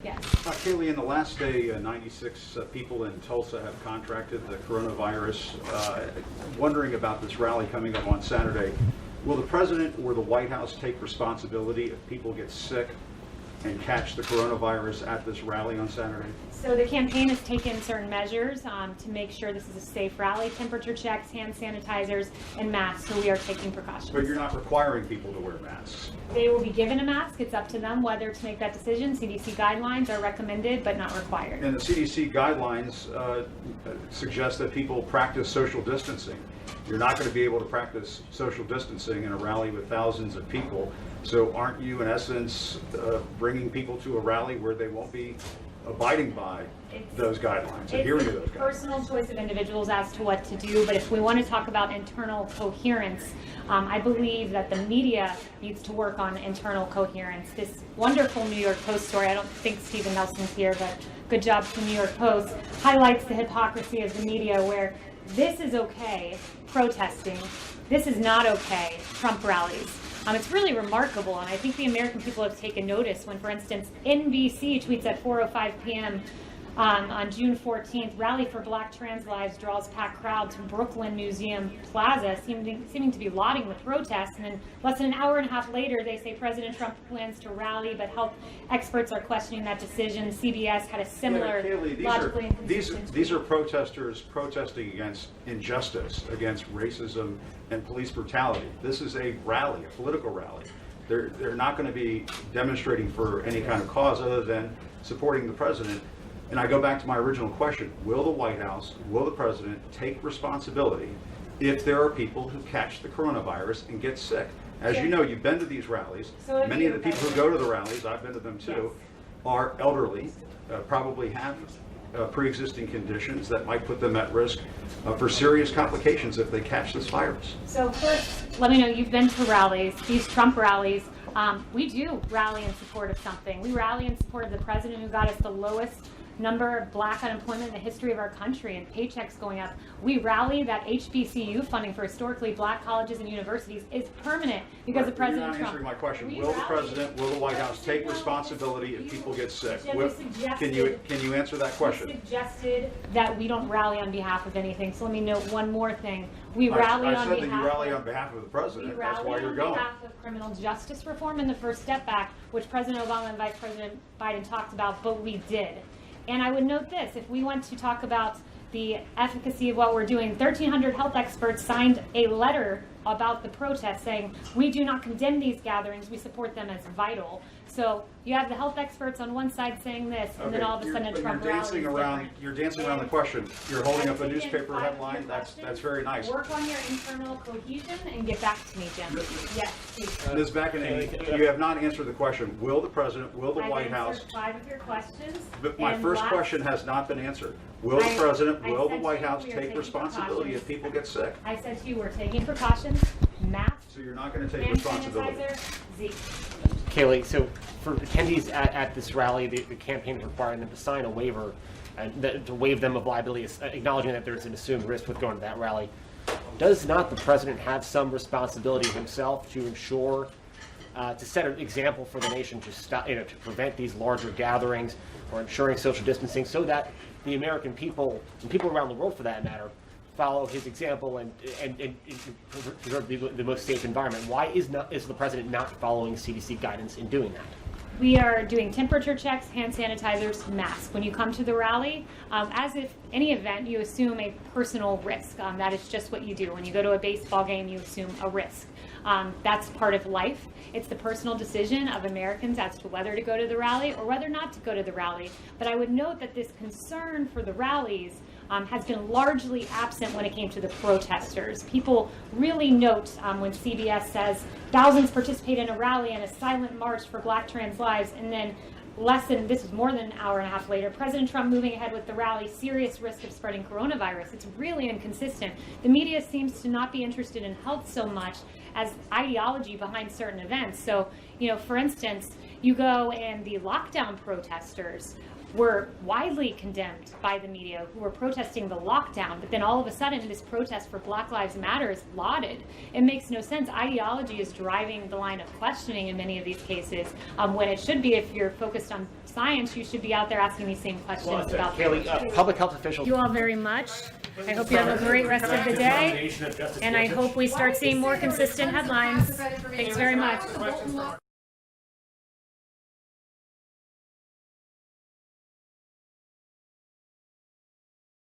Yes. Kaylee, in the last day, 96 people in Tulsa have contracted the coronavirus. Wondering about this rally coming up on Saturday. Will the president or the White House take responsibility if people get sick and catch the coronavirus at this rally on Saturday? So the campaign has taken certain measures to make sure this is a safe rally, temperature checks, hand sanitizers, and masks, so we are taking precautions. But you're not requiring people to wear masks. They will be given a mask. It's up to them whether to make that decision. CDC guidelines are recommended but not required. And the CDC guidelines suggest that people practice social distancing. You're not going to be able to practice social distancing in a rally with thousands of people. So aren't you, in essence, bringing people to a rally where they won't be abiding by those guidelines, adhering to those guidelines? It's personal choice of individuals as to what to do, but if we want to talk about internal coherence, I believe that the media needs to work on internal coherence. This wonderful New York Post story, I don't think Stephen Nelson's here, but good job to the New York Post, highlights the hypocrisy of the media where this is okay, protesting, this is not okay, Trump rallies. It's really remarkable, and I think the American people have taken notice when, for instance, NBC tweets at 4:05 p.m. On June 14th, rally for Black trans lives draws packed crowd to Brooklyn Museum Plaza, seeming to be lauding the protests. And then less than an hour and a half later, they say President Trump plans to rally, but health experts are questioning that decision. CBS had a similar logically inconsistent. These are protesters protesting against injustice, against racism and police brutality. This is a rally, a political rally. They're not going to be demonstrating for any kind of cause other than supporting the president. And I go back to my original question, will the White House, will the president take responsibility if there are people who catch the coronavirus and get sick? As you know, you've been to these rallies. Many of the people who go to the rallies, I've been to them too, are elderly, probably have pre-existing conditions that might put them at risk for serious complications if they catch this virus. So first, let me know, you've been to rallies, these Trump rallies. We do rally in support of something. We rally in support of the president who got us the lowest number of black unemployment in the history of our country and paychecks going up. We rally that HBCU funding for historically black colleges and universities is permanent because of President Trump. You're not answering my question. Will the president, will the White House take responsibility if people get sick? Can you answer that question? You suggested that we don't rally on behalf of anything, so let me note one more thing. We rally I said that you rally on behalf of the president. That's why you're going. We rally on behalf of criminal justice reform and the First Step Act, which President Obama and Vice President Biden talked about, but we did. And I would note this, if we want to talk about the efficacy of what we're doing, 1,300 health experts signed a letter about the protest saying, we do not condemn these gatherings, we support them as vital. So you have the health experts on one side saying this, and then all of a sudden Trump rally. You're dancing around the question. You're holding up a newspaper headline. That's very nice. Work on your internal cohesion and get back to me, Jim. Yes, please. Ms. McEnany, you have not answered the question. Will the president, will the White House? I've answered 5 of your questions. But my first question has not been answered. Will the president, will the White House take responsibility if people get sick? I said to you, we're taking precautions, masks. So you're not going to take responsibility. Kaylee, so for attendees at this rally, the campaign is requiring them to sign a waiver to waive them of liability, acknowledging that there's an assumed risk with going to that rally. Does not the president have some responsibility himself to ensure, to set an example for the nation to stop, to prevent these larger gatherings or ensuring social distancing so that the American people, and people around the world for that matter, follow his example and preserve the most safe environment? Why is the president not following CDC guidance in doing that? We are doing temperature checks, hand sanitizers, masks. When you come to the rally, as if any event, you assume a personal risk. That is just what you do. When you go to a baseball game, you assume a risk. That's part of life. It's the personal decision of Americans as to whether to go to the rally or whether not to go to the rally. But I would note that this concern for the rallies has been largely absent when it came to the protesters. People really note when CBS says thousands participate in a rally and a silent march for black trans lives, and then this was more than an hour and a half later, President Trump moving ahead with the rally, serious risk of spreading coronavirus. It's really inconsistent. The media seems to not be interested in health so much as ideology behind certain events. So, for instance, You go and the lockdown protesters were widely condemned by the media who were protesting the lockdown, but then all of a sudden this protest for Black Lives Matter is lauded. It makes no sense. Ideology is driving the line of questioning in many of these cases, when it should be, if you're focused on science, you should be out there asking these same questions about Kaylee, public health officials. Thank you all very much. I hope you have a great rest of the day, and I hope we start seeing more consistent headlines. Thanks very much.